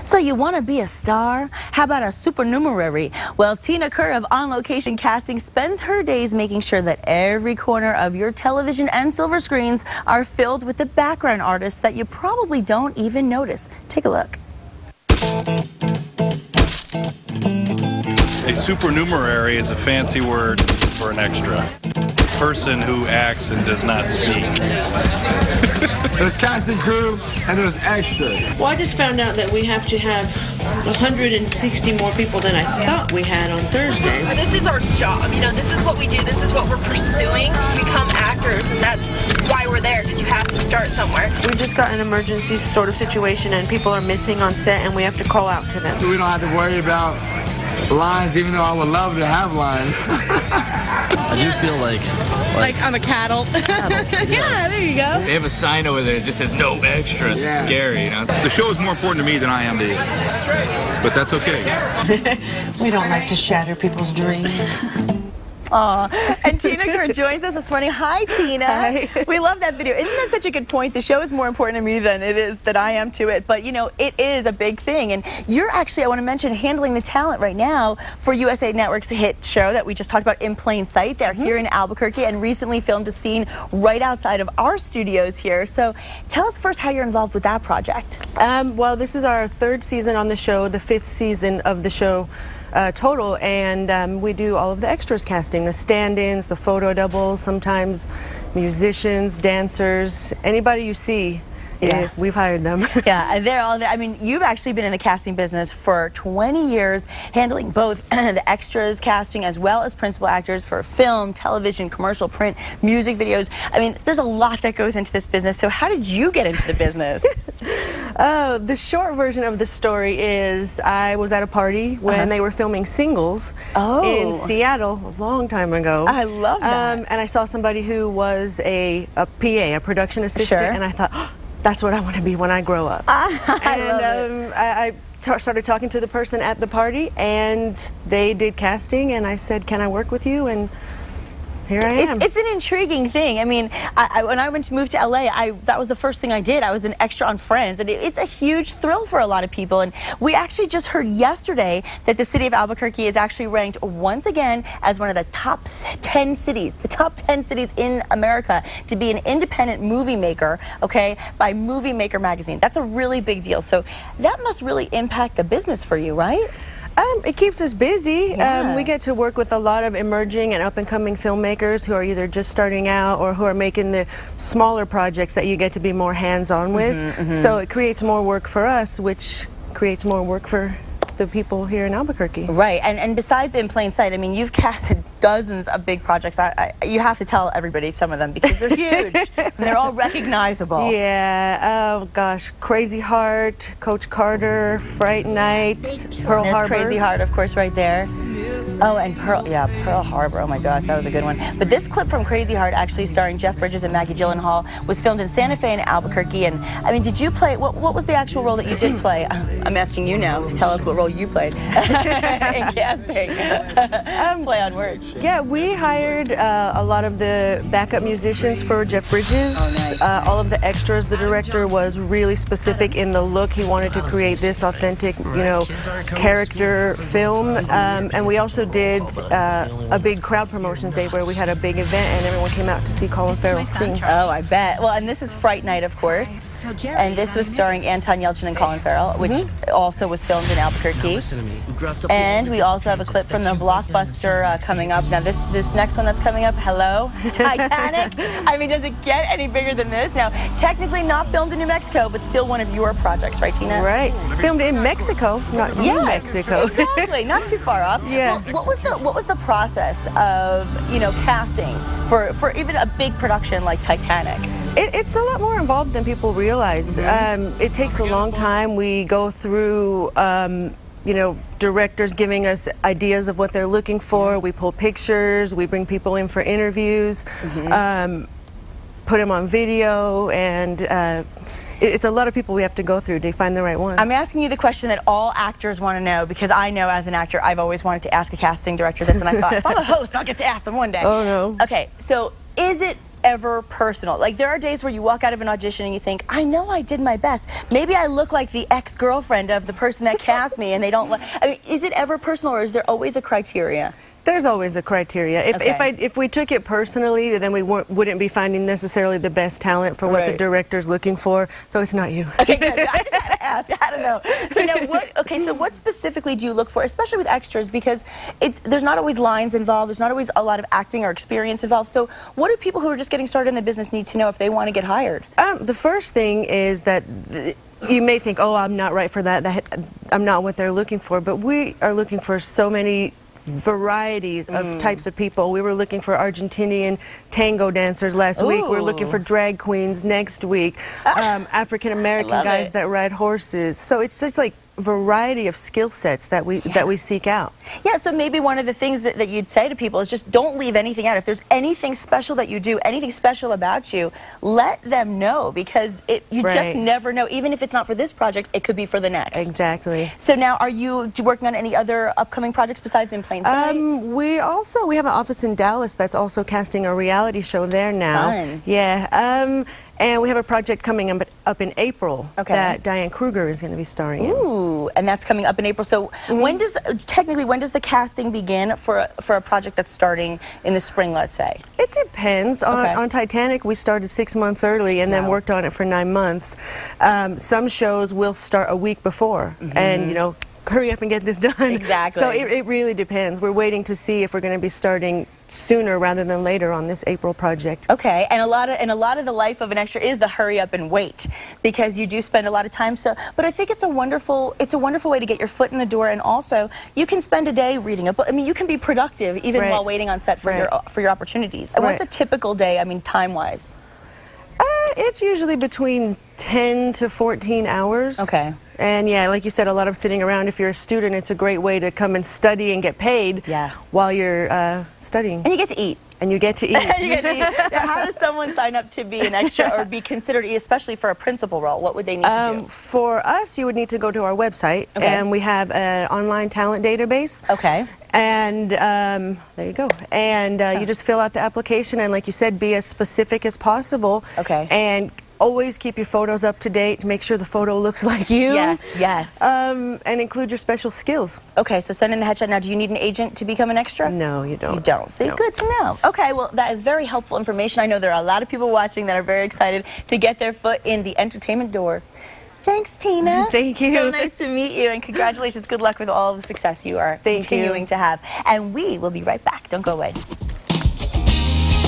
So you want to be a star? How about a supernumerary? Well, Tina Kerr of On Location Casting spends her days making sure that every corner of your television and silver screens are filled with the background artists that you probably don't even notice. Take a look. A supernumerary is a fancy word for an extra. Person who acts and does not speak. There's casting crew and there's extras. Well, I just found out that we have to have 160 more people than I thought we had on Thursday. This is our job, you know, this is what we do, this is what we're pursuing. We become actors, and that's why we're there, because you have to start somewhere. We just got an emergency sort of situation, and people are missing on set, and we have to call out to them. We don't have to worry about lines, even though I would love to have lines. I do feel like I'm a cattle. Yeah, there you go. They have a sign over there that just says no extras. Yeah. It's scary, you know? The show is more important to me than I am to you. But that's okay. We don't like to shatter people's dreams. Aw, and Tina Kerr joins us this morning. Hi, Tina. Hi. We love that video. Isn't that such a good point? The show is more important to me than it is that I am to it. But, you know, it is a big thing. And you're actually, I want to mention, handling the talent right now for USA Network's hit show that we just talked about, In Plain Sight. They're here in Albuquerque and recently filmed a scene right outside of our studios here. So tell us first how you're involved with that project. Well, this is our third season on the show, the 5th season of the show. Total, and we do all of the extras casting, the stand-ins, the photo doubles, sometimes musicians, dancers, anybody you see. Yeah, we've hired them. Yeah, they're all there. I mean, you've actually been in the casting business for 20 years, handling both the extras casting as well as principal actors for film, television, commercial, print, music videos. I mean, there's a lot that goes into this business. So how did you get into the business? The short version of the story is I was at a party when they were filming Singles in Seattle a long time ago. I love that. And I saw somebody who was a PA, a production assistant, and I thought, oh, that's what I want to be when I grow up. I started talking to the person at the party, and they did casting, and I said, can I work with you? And here I am. It's an intriguing thing. I mean, when I moved to LA, that was the first thing I did. I was an extra on Friends, and it's a huge thrill for a lot of people. And we actually just heard yesterday that the city of Albuquerque is actually ranked once again as one of the top 10 cities, in America to be an independent movie maker, okay, by Movie Maker magazine. That's a really big deal. So that must really impact the business for you, right? It keeps us busy. Yeah. We get to work with a lot of emerging and up-and-coming filmmakers who are either just starting out or who are making the smaller projects that you get to be more hands-on with. So it creates more work for us, which creates more work for the people here in Albuquerque. Right, and besides In Plain Sight, I mean, you've casted dozens of big projects. You have to tell everybody some of them because they're huge and they're all recognizable. Yeah, oh gosh, Crazy Heart, Coach Carter, Fright Night, Pearl Harbor. Crazy Heart, of course, right there. Oh, and Pearl Harbor. Oh my gosh, that was a good one. But this clip from Crazy Heart, actually starring Jeff Bridges and Maggie Gyllenhaal, was filmed in Santa Fe and Albuquerque. And I mean, did you play? What was the actual role that you did play? I'm asking you now to tell us what role you played in casting. Play on words. Yeah, we hired a lot of the backup musicians for Jeff Bridges. Oh, nice. All of the extras. The director was really specific in the look. He wanted to create this authentic, you know, character film. And we also did a big crowd promotions day where we had a big event and everyone came out to see Colin Farrell sing. Oh, I bet. Well, and this is Fright Night, of course. And this was starring Anton Yelchin and Colin Farrell, which also was filmed in Albuquerque. And we also have a clip from the blockbuster coming up. Now, this next one that's coming up, hello, Titanic. I mean, does it get any bigger than this? Now, technically not filmed in New Mexico, but still one of your projects, right, Tina? Right. Filmed in Mexico, not New Mexico. Exactly. Not too far off. Yeah. Well, what was the process of, you know, casting for even a big production like Titanic? It's a lot more involved than people realize. It takes a long time. We go through, you know, directors giving us ideas of what they're looking for. We pull pictures. We bring people in for interviews, put them on video, and it's a lot of people we have to go through to find the right ones. I'm asking you the question that all actors want to know, because I know as an actor I've always wanted to ask a casting director this, and I thought, if I'm a host, I'll get to ask them one day. Oh, no. Okay, so is it ever personal? Like, there are days where you walk out of an audition and you think, I know I did my best. Maybe I look like the ex-girlfriend of the person that cast me and they don't I mean, is it ever personal, or is there always a criteria? There's always a criteria. If we took it personally, then we wouldn't be finding necessarily the best talent for what the director's looking for. So it's not you. Okay, good. I just had to ask. I had to know. So now, what specifically do you look for, especially with extras? Because there's not always lines involved. There's not always a lot of acting or experience involved. So what do people who are just getting started in the business need to know if they want to get hired? The first thing is that you may think, oh, I'm not right for that. I'm not what they're looking for. But we are looking for so many varieties of types of people. We were looking for Argentinian tango dancers last week. We're looking for drag queens next week. African American guys that ride horses. So it's such like variety of skill sets that we seek out. Yeah, so maybe one of the things that you'd say to people is just don't leave anything out. If there's anything special that you do, anything special about you, let them know, because you just never know. Even if it's not for this project, it could be for the next. Exactly. So now, are you working on any other upcoming projects besides In Plain Sight? We have an office in Dallas that's also casting a reality show there now. Fun. Yeah. And we have a project coming up in April that Diane Kruger is going to be starring in. Ooh, and that's coming up in April. So when does the casting begin for a project that's starting in the spring, let's say? It depends. On Titanic, we started 6 months early and then worked on it for 9 months. Some shows will start a week before, and hurry up and get this done. Exactly. So it really depends. We're waiting to see if we're going to be starting sooner rather than later on this April project. Okay, and a lot of the life of an extra is the hurry up and wait, because you do spend a lot of time. But I think it's a wonderful way to get your foot in the door, and also you can spend a day reading a book. I mean, you can be productive even while waiting on set for your opportunities. And what's a typical day? I mean, time-wise. It's usually between 10 to 14 hours. Okay. And yeah, like you said, a lot of sitting around. If you're a student, it's a great way to come and study and get paid while you're studying. And you get to eat. And you get to eat. You get to eat. Now, how does someone sign up to be an extra or be considered, especially for a principal role? What would they need to do? For us, you would need to go to our website, and we have an online talent database. Okay. And there you go. And you just fill out the application, and like you said, be as specific as possible. Okay. And always keep your photos up to date. Make sure the photo looks like you. Yes, yes. And include your special skills. Okay, so send in a headshot. Now, do you need an agent to become an extra? No, you don't. You don't. See, good to know. Okay, well, that is very helpful information. I know there are a lot of people watching that are very excited to get their foot in the entertainment door. Thanks, Tina. Thank you. So nice to meet you, and congratulations. Good luck with all the success you are continuing to have. And we will be right back. Don't go away.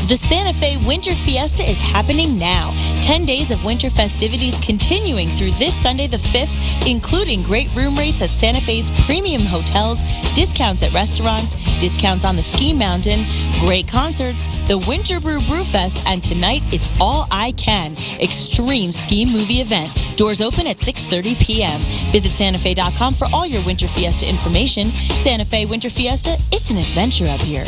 The Santa Fe Winter Fiesta is happening now. 10 days of winter festivities continuing through this Sunday the 5th, including great room rates at Santa Fe's premium hotels, discounts at restaurants, discounts on the ski mountain, great concerts, the Winter Brew Brewfest, and tonight it's All I Can, extreme ski movie event. Doors open at 6:30 p.m. Visit SantaFe.com for all your Winter Fiesta information. Santa Fe Winter Fiesta, it's an adventure up here.